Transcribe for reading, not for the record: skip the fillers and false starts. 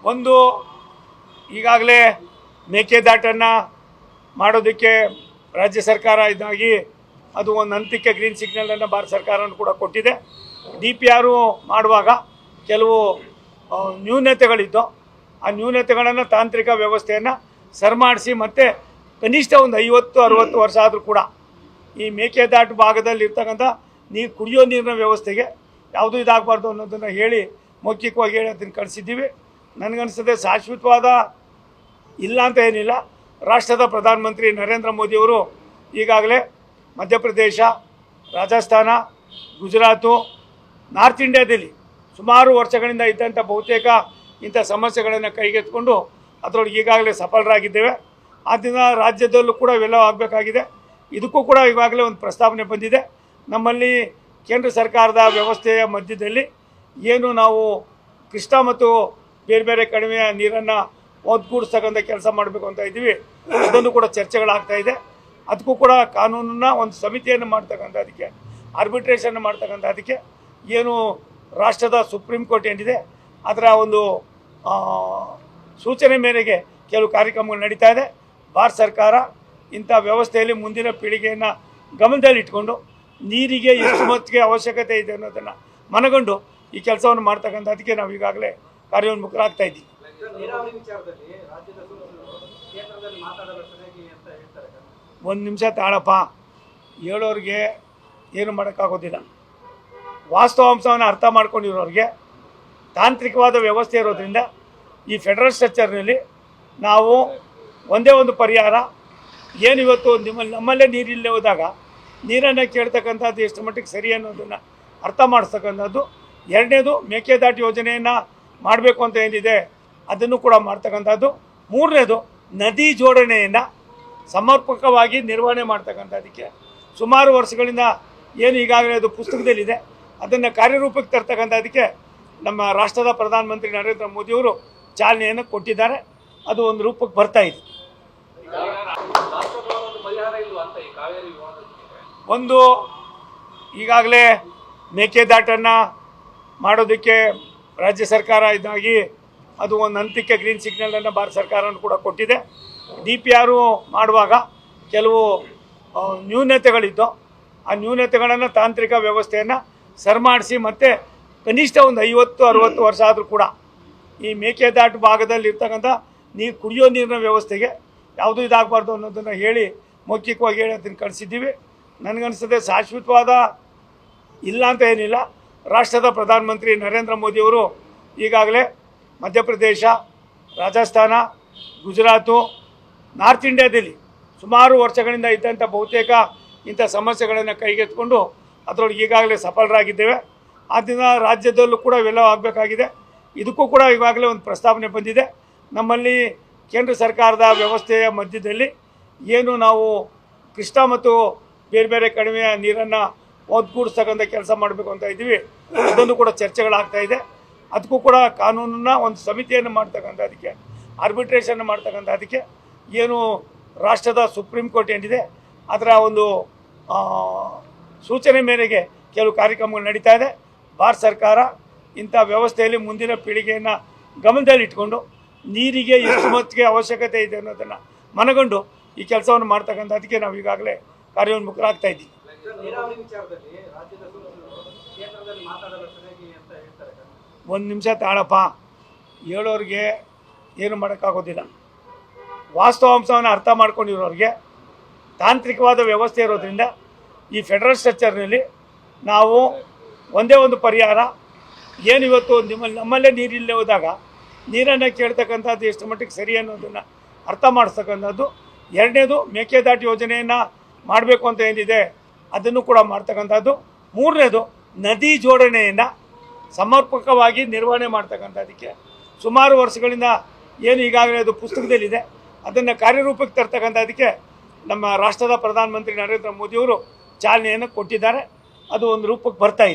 ಒಂದು ಈಗಾಗಲೇ ಮೇಕೆದಾಟನ್ನು ಮಾಡೋದಕ್ಕೆ ರಾಜ್ಯ ಸರ್ಕಾರ ಇದಾಗಿ ಅದು ಒಂದು ಹಂತಕ್ಕೆ ಗ್ರೀನ್ ಸಿಗ್ನಲನ್ನು ಭಾರತ ಸರ್ಕಾರನೂ ಕೂಡ ಕೊಟ್ಟಿದೆ. DPR ಮಾಡುವಾಗ ಕೆಲವು ನ್ಯೂನತೆಗಳಿದ್ದು ಆ ನ್ಯೂನತೆಗಳನ್ನು ತಾಂತ್ರಿಕ ವ್ಯವಸ್ಥೆಯನ್ನು ಸರಿಮಾಡಿಸಿ ಮತ್ತು ಕನಿಷ್ಠ ಒಂದು 50-60 ವರ್ಷ ಆದರೂ ಕೂಡ ಈ ಮೇಕೆದಾಟು ಭಾಗದಲ್ಲಿ ಇರ್ತಕ್ಕಂಥ ಕುಡಿಯೋ ನೀರಿನ ವ್ಯವಸ್ಥೆಗೆ ಯಾವುದೂ ಇದಾಗಬಾರ್ದು ಅನ್ನೋದನ್ನು ಹೇಳಿ ಮೌಖಿಕವಾಗಿ ಹೇಳಿ ಅದನ್ನು ಕಳಿಸಿದ್ದೀವಿ. ನನಗನ್ನಿಸ್ತದೆ ಶಾಶ್ವತವಾದ ಇಲ್ಲ ಅಂತ ಏನಿಲ್ಲ. ರಾಷ್ಟ್ರದ ಪ್ರಧಾನಮಂತ್ರಿ ನರೇಂದ್ರ ಮೋದಿಯವರು ಈಗಾಗಲೇ ಮಧ್ಯಪ್ರದೇಶ, ರಾಜಸ್ಥಾನ, ಗುಜರಾತು, ನಾರ್ತ್ ಇಂಡಿಯಾದಲ್ಲಿ ಸುಮಾರು ವರ್ಷಗಳಿಂದ ಇದ್ದಂಥ ಬಹುತೇಕ ಇಂಥ ಸಮಸ್ಯೆಗಳನ್ನು ಕೈಗೆತ್ತಿಕೊಂಡು ಅದರೊಳಗೆ ಈಗಾಗಲೇ ಸಫಲರಾಗಿದ್ದೇವೆ. ಆದ್ದರಿಂದ ರಾಜ್ಯದಲ್ಲೂ ಕೂಡ ಇವೆಲ್ಲ ಆಗಬೇಕಾಗಿದೆ. ಇದಕ್ಕೂ ಕೂಡ ಈಗಾಗಲೇ ಒಂದು ಪ್ರಸ್ತಾವನೆ ಬಂದಿದೆ. ನಮ್ಮಲ್ಲಿ ಕೇಂದ್ರ ಸರ್ಕಾರದ ವ್ಯವಸ್ಥೆಯ ಮಧ್ಯದಲ್ಲಿ ಏನು ನಾವು ಕೃಷ್ಣ ಮತ್ತು ಬೇರೆ ಬೇರೆ ಕಡಿಮೆಯ ನೀರನ್ನು ಒದಗೂಡಿಸ್ತಕ್ಕಂಥ ಕೆಲಸ ಮಾಡಬೇಕು ಅಂತ ಇದ್ದೀವಿ. ಅದನ್ನು ಕೂಡ ಚರ್ಚೆಗಳಾಗ್ತಾಯಿದೆ. ಅದಕ್ಕೂ ಕೂಡ ಕಾನೂನನ್ನ ಒಂದು ಸಮಿತಿಯನ್ನು ಮಾಡ್ತಕ್ಕಂಥದ್ದಕ್ಕೆ, ಆರ್ಬಿಟ್ರೇಷನ್ ಮಾಡ್ತಕ್ಕಂಥದ್ದಕ್ಕೆ ಏನು ರಾಷ್ಟ್ರದ ಸುಪ್ರೀಂ ಕೋರ್ಟ್ ಏನಿದೆ ಅದರ ಒಂದು ಸೂಚನೆ ಮೇರೆಗೆ ಕೆಲವು ಕಾರ್ಯಕ್ರಮಗಳು ನಡೀತಾ ಇದೆ. ಭಾರತ ಸರ್ಕಾರ ಇಂಥ ವ್ಯವಸ್ಥೆಯಲ್ಲಿ ಮುಂದಿನ ಪೀಳಿಗೆಯನ್ನು ಗಮನದಲ್ಲಿಟ್ಕೊಂಡು ನೀರಿಗೆ ಎಷ್ಟು ಮಟ್ಟಿಗೆ ಅವಶ್ಯಕತೆ ಇದೆ ಅನ್ನೋದನ್ನು ಮನಗಂಡು ಈ ಕೆಲಸವನ್ನು ಮಾಡ್ತಕ್ಕಂಥದ್ದಕ್ಕೆ ನಾವು ಈಗಾಗಲೇ ಕಾರ್ಯೋನ್ಮುಖರಾಗ್ತಾ ಇದ್ದೀವಿ. ಒಂದು ನಿಮಿಷ ತಾಳಪ್ಪ, ಹೇಳೋರಿಗೆ ಏನು ಮಾಡೋಕ್ಕಾಗೋದಿಲ್ಲ. ವಾಸ್ತವಾಂಶವನ್ನು ಅರ್ಥ ಮಾಡ್ಕೊಂಡಿರೋರಿಗೆ ತಾಂತ್ರಿಕವಾದ ವ್ಯವಸ್ಥೆ ಇರೋದ್ರಿಂದ ಈ ಫೆಡರಲ್ ಸ್ಟ್ರಕ್ಚರ್ನಲ್ಲಿ ನಾವು ಒಂದೇ ಒಂದು ಪರಿಹಾರ ಏನು ಇವತ್ತು ನಮ್ಮಲ್ಲೇ ನೀರಿಲ್ಲದೆ ಹೋದಾಗ ನೀರನ್ನು ಕೇಳ್ತಕ್ಕಂಥದ್ದು ಎಷ್ಟು ಮಟ್ಟಿಗೆ ಸರಿ ಅನ್ನೋದನ್ನು ಅರ್ಥ ಮಾಡಿಸ್ತಕ್ಕಂಥದ್ದು. ಎರಡನೇದು ಮೇಕೆದಾಟು ಯೋಜನೆಯನ್ನು ಮಾಡಬೇಕು ಅಂತ ಏನಿದೆ ಅದನ್ನು ಕೂಡ ಮಾಡ್ತಕ್ಕಂಥದ್ದು. ಮೂರನೇದು ನದಿ ಜೋಡಣೆಯನ್ನು ಸಮರ್ಪಕವಾಗಿ ನಿರ್ವಹಣೆ ಮಾಡ್ತಕ್ಕಂಥದ್ದಕ್ಕೆ ಸುಮಾರು ವರ್ಷಗಳಿಂದ ಏನು ಈಗಾಗಲೇ ಅದು ಪುಸ್ತಕದಲ್ಲಿದೆ ಅದನ್ನು ಕಾರ್ಯರೂಪಕ್ಕೆ ತರ್ತಕ್ಕಂಥದ್ದಕ್ಕೆ ನಮ್ಮ ರಾಷ್ಟ್ರದ ಪ್ರಧಾನಮಂತ್ರಿ ನರೇಂದ್ರ ಮೋದಿಯವರು ಚಾಲನೆಯನ್ನು ಕೊಟ್ಟಿದ್ದಾರೆ. ಅದು ಒಂದು ರೂಪಕ್ಕೆ ಬರ್ತಾ ಇದೆ. ಒಂದು ಈಗಾಗಲೇ ಮೇಕೆದಾಟನ್ನು ಮಾಡೋದಕ್ಕೆ ರಾಜ್ಯ ಸರ್ಕಾರ ಇದಾಗಿ ಅದು ಒಂದು ಹಂತಕ್ಕೆ ಗ್ರೀನ್ ಸಿಗ್ನಲನ್ನು ಭಾರತ ಸರ್ಕಾರನೂ ಕೂಡ ಕೊಟ್ಟಿದೆ. DPR ಮಾಡುವಾಗ ಕೆಲವು ನ್ಯೂನತೆಗಳಿದ್ದು ಆ ನ್ಯೂನತೆಗಳನ್ನು ತಾಂತ್ರಿಕ ವ್ಯವಸ್ಥೆಯನ್ನು ಸರಿಮಾಡಿಸಿ ಮತ್ತು ಕನಿಷ್ಠ ಒಂದು 50-60 ವರ್ಷ ಆದರೂ ಕೂಡ ಈ ಮೇಕೆದಾಟು ಭಾಗದಲ್ಲಿ ಇರ್ತಕ್ಕಂಥ ಕುಡಿಯೋ ನೀರಿನ ವ್ಯವಸ್ಥೆಗೆ ಯಾವುದೂ ಇದಾಗಬಾರ್ದು ಅನ್ನೋದನ್ನು ಹೇಳಿ ಮೌಖಿಕವಾಗಿ ಹೇಳಿ ಅದನ್ನು ಕಳಿಸಿದ್ದೀವಿ. ನನಗನ್ನಿಸ್ತದೆ ಶಾಶ್ವತವಾದ ಇಲ್ಲ ಅಂತ ಏನಿಲ್ಲ. ರಾಷ್ಟ್ರದ ಪ್ರಧಾನಮಂತ್ರಿ ನರೇಂದ್ರ ಮೋದಿಯವರು ಈಗಾಗಲೇ ಮಧ್ಯಪ್ರದೇಶ, ರಾಜಸ್ಥಾನ, ಗುಜರಾತು, ನಾರ್ತ್ ಇಂಡಿಯಾದಲ್ಲಿ ಸುಮಾರು ವರ್ಷಗಳಿಂದ ಇದ್ದಂಥ ಬಹುತೇಕ ಇಂಥ ಸಮಸ್ಯೆಗಳನ್ನು ಕೈಗೆತ್ತಿಕೊಂಡು ಅದರೊಳಗೆ ಈಗಾಗಲೇ ಸಫಲರಾಗಿದ್ದೇವೆ. ಆದ್ದರಿಂದ ರಾಜ್ಯದಲ್ಲೂ ಕೂಡ ಇವೆಲ್ಲ ಆಗಬೇಕಾಗಿದೆ. ಇದಕ್ಕೂ ಕೂಡ ಈಗಾಗಲೇ ಒಂದು ಪ್ರಸ್ತಾವನೆ ಬಂದಿದೆ. ನಮ್ಮಲ್ಲಿ ಕೇಂದ್ರ ಸರ್ಕಾರದ ವ್ಯವಸ್ಥೆಯ ಮಧ್ಯದಲ್ಲಿ ಏನು ನಾವು ಕೃಷ್ಣ ಮತ್ತು ಬೇರೆ ಬೇರೆ ಕಡಿಮೆಯ ನೀರನ್ನು ಒದಗೂಡಿಸ್ತಕ್ಕಂಥ ಕೆಲಸ ಮಾಡಬೇಕು ಅಂತ ಇದ್ದೀವಿ. ಅದನ್ನು ಕೂಡ ಚರ್ಚೆಗಳಾಗ್ತಾ ಇದೆ. ಅದಕ್ಕೂ ಕೂಡ ಕಾನೂನನ್ನ ಒಂದು ಸಮಿತಿಯನ್ನು ಮಾಡ್ತಕ್ಕಂಥದ್ದಕ್ಕೆ, ಆರ್ಬಿಟ್ರೇಷನ್ ಮಾಡ್ತಕ್ಕಂಥದ್ದಕ್ಕೆ ಏನು ರಾಷ್ಟ್ರದ ಸುಪ್ರೀಂ ಕೋರ್ಟ್ ಏನಿದೆ ಅದರ ಒಂದು ಸೂಚನೆ ಮೇರೆಗೆ ಕೆಲವು ಕಾರ್ಯಕ್ರಮಗಳು ನಡೀತಾ ಇದೆ. ಭಾರತ ಸರ್ಕಾರ ಇಂಥ ವ್ಯವಸ್ಥೆಯಲ್ಲಿ ಮುಂದಿನ ಪೀಳಿಗೆಯನ್ನು ಗಮನದಲ್ಲಿಟ್ಕೊಂಡು ನೀರಿಗೆ ಎಷ್ಟು ಮಟ್ಟಿಗೆ ಅವಶ್ಯಕತೆ ಇದೆ ಅನ್ನೋದನ್ನು ಮನಗಂಡು ಈ ಕೆಲಸವನ್ನು ಮಾಡ್ತಕ್ಕಂಥದ್ದಕ್ಕೆ ನಾವು ಈಗಾಗಲೇ ಕಾರ್ಯೋನ್ಮುಖರಾಗ್ತಾ ಇದ್ದೀವಿ. ಒಂದು ನಿಮಿಷ ತಾಳಪ್ಪ, ಹೇಳೋರಿಗೆ ಏನು ಮಾಡೋಕ್ಕಾಗೋದಿಲ್ಲ. ವಾಸ್ತವಾಂಶವನ್ನು ಅರ್ಥ ಮಾಡ್ಕೊಂಡಿರೋರಿಗೆ ತಾಂತ್ರಿಕವಾದ ವ್ಯವಸ್ಥೆ ಇರೋದ್ರಿಂದ ಈ ಫೆಡರಲ್ ಸ್ಟ್ರಕ್ಚರ್ನಲ್ಲಿ ನಾವು ಒಂದೇ ಒಂದು ಪರಿಹಾರ ಏನು ಇವತ್ತು ನಮ್ಮಲ್ಲೇ ನೀರಿಲ್ಲದೆ ಹೋದಾಗ ನೀರನ್ನು ಕೇಳ್ತಕ್ಕಂಥದ್ದು ಎಷ್ಟು ಮಟ್ಟಿಗೆ ಸರಿ ಅನ್ನೋದನ್ನು ಅರ್ಥ ಮಾಡಿಸ್ತಕ್ಕಂಥದ್ದು. ಎರಡನೇದು ಮೇಕೆದಾಟು ಯೋಜನೆಯನ್ನು ಮಾಡಬೇಕು ಅಂತ ಏನಿದೆ ಅದನ್ನು ಕೂಡ ಮಾಡ್ತಕ್ಕಂಥದ್ದು. ಮೂರನೇದು ನದಿ ಜೋಡಣೆಯನ್ನು ಸಮರ್ಪಕವಾಗಿ ನಿರ್ವಹಣೆ ಮಾಡ್ತಕ್ಕಂಥದ್ದಕ್ಕೆ ಸುಮಾರು ವರ್ಷಗಳಿಂದ ಏನು ಈಗಾಗಲೇ ಅದು ಪುಸ್ತಕದಲ್ಲಿದೆ ಅದನ್ನು ಕಾರ್ಯರೂಪಕ್ಕೆ ತರ್ತಕ್ಕಂಥದ್ದಕ್ಕೆ ನಮ್ಮ ರಾಷ್ಟ್ರದ ಪ್ರಧಾನಮಂತ್ರಿ ನರೇಂದ್ರ ಮೋದಿಯವರು ಚಾಲನೆಯನ್ನು ಕೊಟ್ಟಿದ್ದಾರೆ. ಅದು ಒಂದು ರೂಪಕ್ಕೆ ಬರ್ತಾ ಇದೆ.